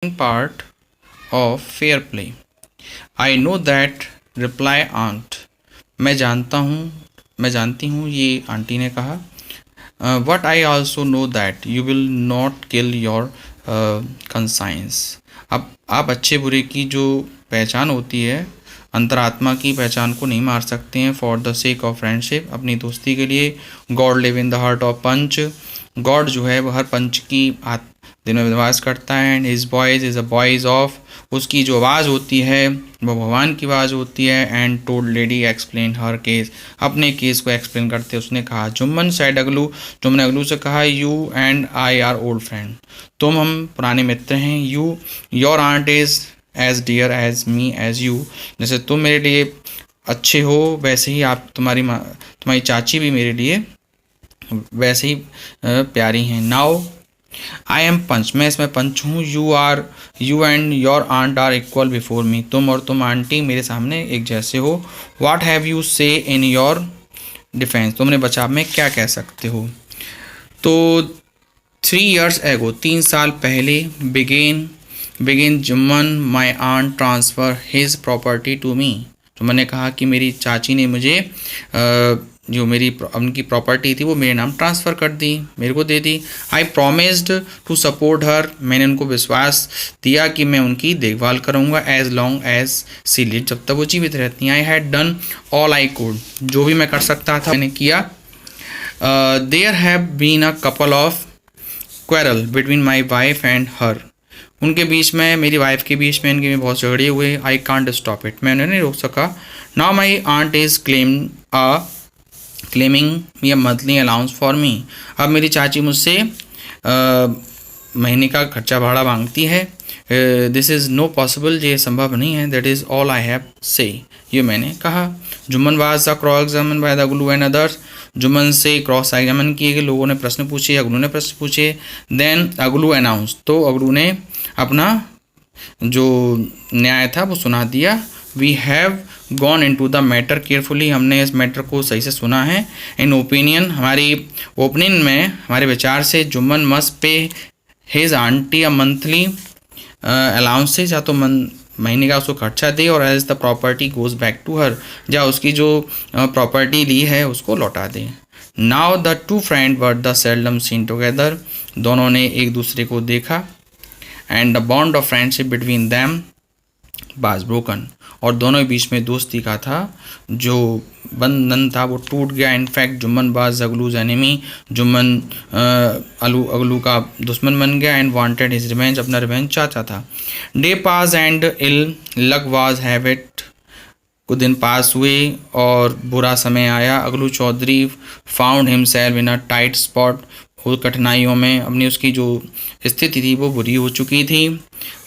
part of fair play. I know that, reply aunt. मैं जानती हूँ, ये आंटी ने कहा. But I also know that you will not kill your conscience. अब आप अच्छे बुरे की जो पहचान होती है, अंतरात्मा की पहचान को नहीं मार सकते हैं. For the sake of friendship, अपनी दोस्ती के लिए. God live in the heart of panch. God जो है वो हर पंच की दिल में निवास करता है. And his voice is a voice of, उसकी जो आवाज़ होती है वो भगवान की आवाज़ होती है. And told lady explain her case, अपने केस को एक्सप्लेन करते उसने कहा. जुम्मन सैड अगलू, तुमने अगलू से कहा. You and I are old friend, हम पुराने मित्र हैं. You your aunt is as dear as me as you, जैसे तुम मेरे लिए अच्छे हो वैसे ही आप तुम्हारी चाची भी मेरे लिए वैसे ही प्यारी हैं. नाउ आई एम पंच, मैं इसमें पंच हूँ. You and your aunt are equal before me, तुम और तुम आंटी मेरे सामने एक जैसे हो. व्हाट हैव यू से इन योर डिफेंस, तुमने बचाव में क्या कह सकते हो. तो 3 years ago, 3 साल पहले. Begin Jumman my aunt transfer his property to me, तो मैंने कहा कि मेरी चाची ने मुझे जो मेरी उनकी प्रॉपर्टी थी वो मेरे नाम ट्रांसफ़र कर दी, मेरे को दे दी. I promised to support her, मैंने उनको विश्वास दिया कि मैं उनकी देखभाल करूँगा. As long as she live, जब तक वो जीवित रहती हैं. I had done all I could, जो भी मैं कर सकता था मैंने किया. There have been a couple of quarrel between my wife and her, उनके बीच में, मेरी वाइफ के बीच में इनके में बहुत झगड़े हुए. आई कांट स्टॉप इट, मैं उन्हें नहीं रोक सका. Now my aunt is claiming a monthly allowance for me, अब मेरी चाची मुझसे महीने का खर्चा भाड़ा मांगती है. दिस इज़ नो पॉसिबल, ये संभव नहीं है. That is all I have say, ये मैंने कहा. Jumman was the cross examine by the अगलू एंड अदर्स, जुम्मन से क्रॉस एग्जामिन किए गए, लोगों ने प्रश्न पूछे, अगलू ने प्रश्न पूछे. देन अगलू अनाउंस, तो अगलू ने अपना जो न्याय था वो सुना दिया. We have gone into the matter carefully, हमने इस मैटर को सही से सुना है. इन ओपिनियन, हमारी ओपिनियन में, हमारे विचार से, Jumman must pay his aunty a monthly allowances, या तो महीने का उसको खर्चा दे. और as the property goes back to her, या उसकी जो प्रॉपर्टी ली है उसको लौटा दे. Now the two friend were the seldom seen together, दोनों ने एक दूसरे को देखा. And the bond of friendship between them was broken, और दोनों के बीच में दोस्ती का था जो बंधन था वो टूट गया. इनफैक्ट जुम्मन वाज अगलूज एनिमी, जुम्मन अगलू का दुश्मन बन गया. एंड वांटेड हिज रिवेंज, अपना रिवेंज चाहता था. Day pass and ill luck was have it, कुछ दिन पास हुए और बुरा समय आया. अगलू Chaudhary found himself in a tight spot, कठिनाइयों में, अपनी उसकी जो स्थिति थी वो बुरी हो चुकी थी.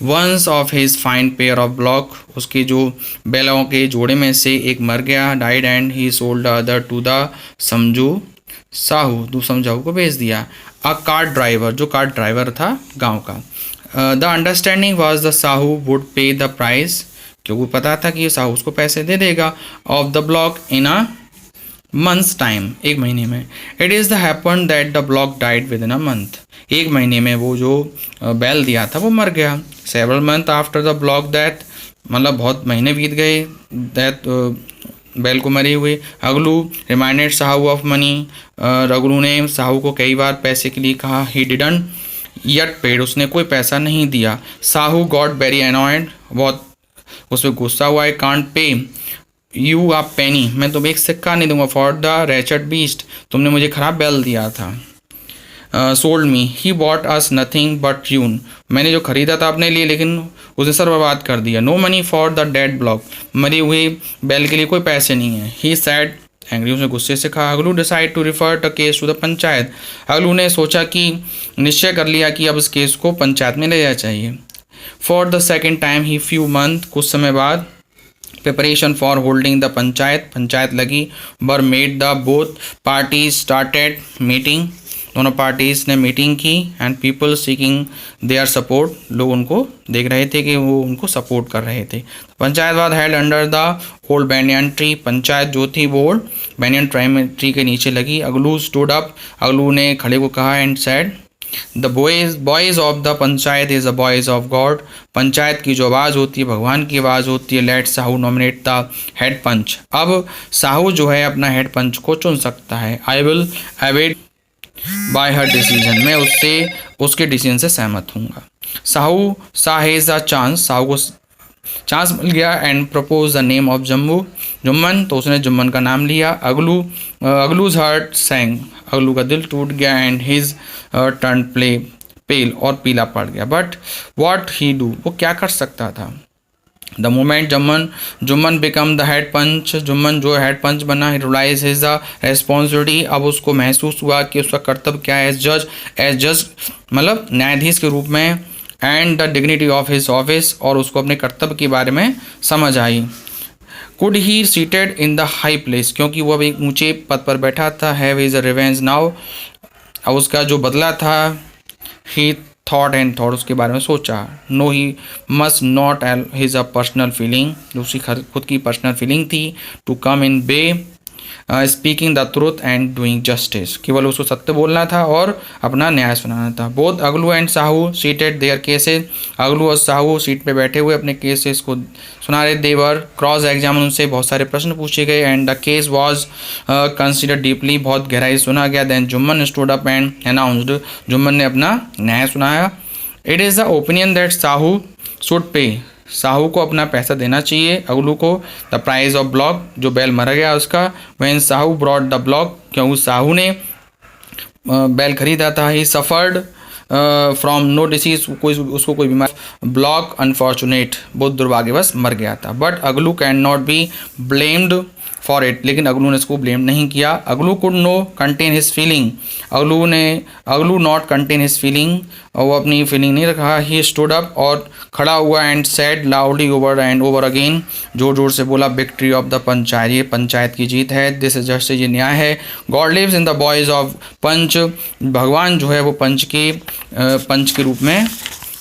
Once of his fine pair of bullock, उसके जो बैलों के जोड़े में से एक मर गया. Died and he sold other to the Samjhu Sahu, दूसरे साहू को भेज दिया. अ कार्ट ड्राइवर, जो कार्ट ड्राइवर था गांव का. The understanding was the Sahu would pay the price, क्योंकि पता था कि साहू उसको पैसे दे देगा. Of the bullock in a month's time, एक महीने में. It is the happen that the bullock died within a month, एक महीने में वो जो बैल दिया था वो मर गया. Several month after the block death, मतलब बहुत महीने बीत गए दैट बैल को मरे हुए. अगलू रिमाइंडेड साहू ऑफ मनी, अगलू ने साहू को कई बार पैसे के लिए कहा. ही डिडंट येट पेड, उसने कोई पैसा नहीं दिया. साहू गॉट वेरी एनॉयड, बहुत उसमें गुस्सा हुआ. आई कांट पे यू अ पेनी, मैं तुम्हें एक सिक्का नहीं दूंगा. फॉर द रेचड बीस्ट, तुमने मुझे खराब बैल दिया था. Sold me, he bought us nothing but यून, मैंने जो खरीदा था अपने लिए लेकिन उसे सर बर्बाद कर दिया. No money for the dead bullock, मरी हुई बैल के लिए कोई पैसे नहीं है. ही सैड एंग्री, उसने गुस्से से कहा. अगलू decide to refer the case to the panchayat, अगलू ने सोचा कि निश्चय कर लिया कि अब इस केस को पंचायत में ले जाना चाहिए. For the second time he few month, कुछ समय बाद, preparation for holding the panchayat लगी. Were made the both parties started meeting, दोनों पार्टीज ने मीटिंग की. And people seeking their support, लोग उनको देख रहे थे कि वो उनको सपोर्ट कर रहे थे. Panchayat was held under the old banyan tree, panchayat जो थी वो ओल्ड बैनियन ट्री के नीचे लगी. अगलू स्टूड अप, अगलू ने खड़े को कहा. And sad, the boys of the panchayat is the boys of God. Panchayat की जो आवाज़ होती है भगवान की आवाज़ होती है। Let Sahu nominate the head panch. अब साहू जो है अपना हेड पंच को चुन सकता है। I will await bye her decision. मैं उसके डिसीजन से सहमत हूँगा। साहू सा हैज़ अ चांस। साहू को चांस मिल गया and propose the name of Jumman. तो उसने जुम्मन का नाम लिया। अगलूज हार्ट सैंग। अगलू का दिल टूट गया एंड हिज टर्न पेल और पीला पड़ गया। बट वॉट ही डू, वो क्या कर सकता था। The moment Jumman become the head panch. Jumman जो हेड पंच बना, he realise his the responsibility. अब उसको महसूस हुआ कि उसका कर्तव्य क्या है एज जज मतलब न्यायाधीश के रूप में। And the dignity of his office, और उसको अपने कर्तव्य के बारे में समझ आई। Could he seated in the high place, क्योंकि वो अब एक ऊंचे पद पर बैठा था। हैव हिज रिवेंज नाउ, अब उसका जो बदला था। ही थॉट उसके बारे में सोचा। No he must not his a personal feeling, जो उसकी खुद की पर्सनल फीलिंग थी। To come in be speaking the truth and doing justice, केवल उसको सत्य बोलना था और अपना न्याय सुनाना था। Both Aglu and Sahu seated their cases. Aglu और साहू सीट पे बैठे हुए अपने केसेस को सुना रहे। देवर क्रॉस एग्जामिन, उनसे बहुत सारे प्रश्न पूछे गए। And the case was considered deeply, बहुत गहराई सुना गया। Then Jumman stood up and announced, Jumman ने अपना न्याय सुनाया। It is the opinion that Sahu should pay, Sahu को अपना पैसा देना चाहिए अगलू को। द प्राइज ऑफ ब्लॉक, जो बैल मर गया उसका। When Sahu brought the bullock, क्योंकि साहू ने बैल खरीदा था। He suffered from no disease, उसको कोई बीमारी। ब्लॉक अनफॉर्चुनेट, बहुत दुर्भाग्यवश मर गया था। But Aglu can not be blamed for it, लेकिन अगलू ने इसको ब्लेम नहीं किया। Aglu could no contain his feeling, Aglu not contain his feeling, और वो अपनी फीलिंग नहीं रखा। ही स्टूड अप, और खड़ा हुआ। And said loudly over and over again, जोर जोर से बोला, विक्ट्री ऑफ द पंचायत, ये पंचायत की जीत है। दिस इज जस्टिस, ये न्याय है। God lives in the voice of panch, भगवान जो है वो पंच के रूप में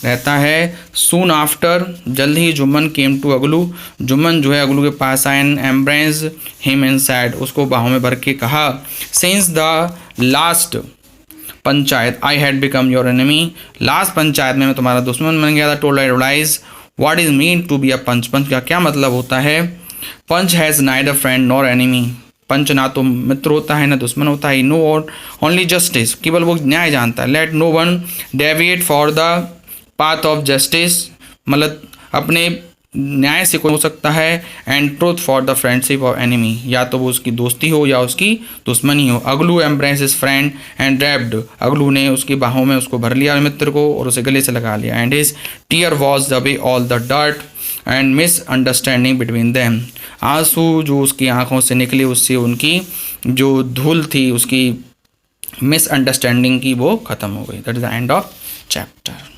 रहता है। सून आफ्टर, जल्द ही जुम्मन केम टू अगलू, जुम्मन जो है अगलू के पास आए। And embrace him in sad, उसको बाहों में भर के कहा। Since the last panchayat I had become your enemy, last panchayat में मैं तुम्हारा दुश्मन बन गया था। Told I realise what is mean to be a panch, panch का क्या मतलब होता है। Panch has neither friend nor enemy, panch ना तो मित्र होता है ना दुश्मन होता है। नो ओनली जस्टिस, केवल वो न्याय जानता है। Let no one deviate for the path of justice, मतलब अपने न्याय से कोई हो सकता है। And truth for the friendship of enemy, या तो वो उसकी दोस्ती हो या उसकी दुश्मनी हो। Aglu embrace his friend and wrapped, Aglu ने उसकी बाहों में उसको भर लिया मित्र को और उसे गले से लगा लिया। And his tear was away all the dirt and misunderstanding between them, आंसू जो उसकी आंखों से निकले उससे उनकी जो धूल थी, उसकी मिसअंडरस्टैंडिंग की वो ख़त्म हो गई। That is the end of chapter.